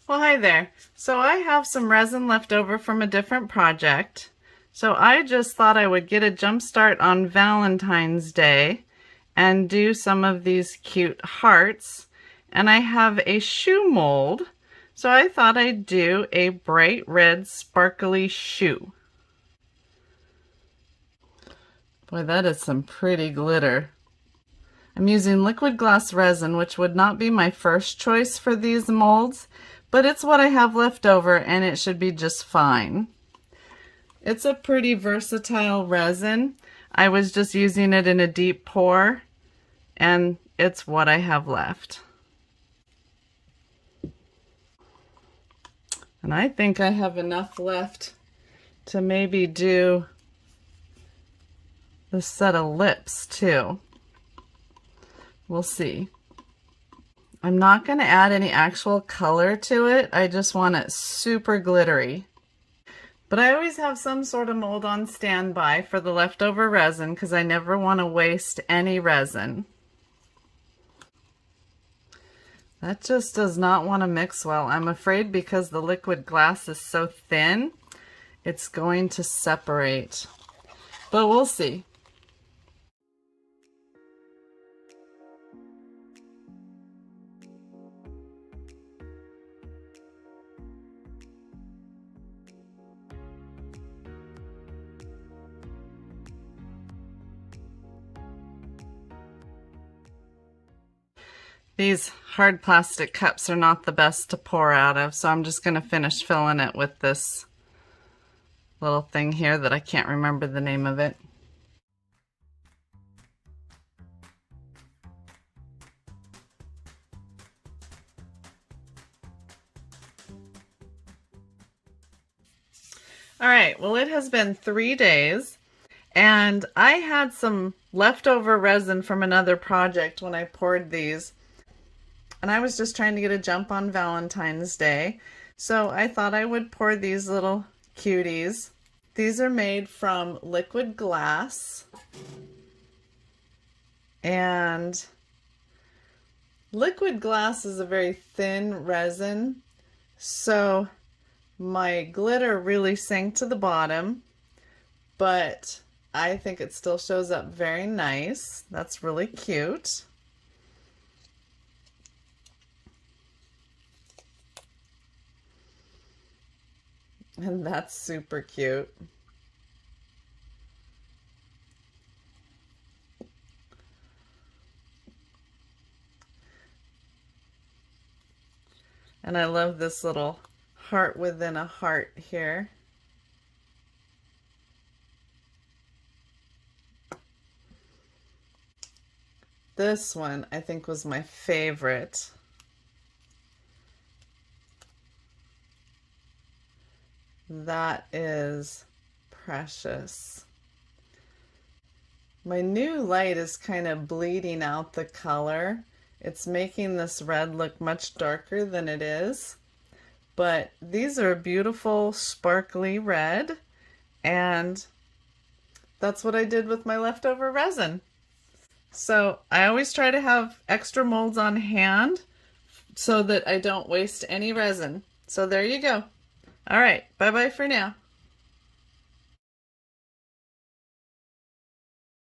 Well, hi there. So I have some resin left over from a different project. So I just thought I would get a jump start on Valentine's Day and do some of these cute hearts. And I have a shoe mold. So I thought I'd do a bright red sparkly shoe. Boy, that is some pretty glitter. I'm using liquid glass resin, which would not be my first choice for these molds, but it's what I have left over and it should be just fine. It's a pretty versatile resin. I was just using it in a deep pour and it's what I have left. And I think I have enough left to maybe do the set of lips too. We'll see. I'm not going to add any actual color to it. I just want it super glittery. But I always have some sort of mold on standby for the leftover resin because I never want to waste any resin. That just does not want to mix well. I'm afraid because the liquid glass is so thin, it's going to separate. But we'll see. These hard plastic cups are not the best to pour out of, so I'm just going to finish filling it with this little thing here that I can't remember the name of it. All right, well, it has been 3 days, and I had some leftover resin from another project when I poured these. And I was just trying to get a jump on Valentine's Day. So I thought I would pour these little cuties. These are made from liquid glass. And liquid glass is a very thin resin. So my glitter really sank to the bottom. But I think it still shows up very nice. That's really cute. And that's super cute. And I love this little heart within a heart here. This one I think was my favorite. That is precious. My new light is kind of bleeding out the color. It's making this red look much darker than it is. But these are a beautiful sparkly red, and that's what I did with my leftover resin. So I always try to have extra molds on hand so that I don't waste any resin. So there you go. All right, bye-bye for now.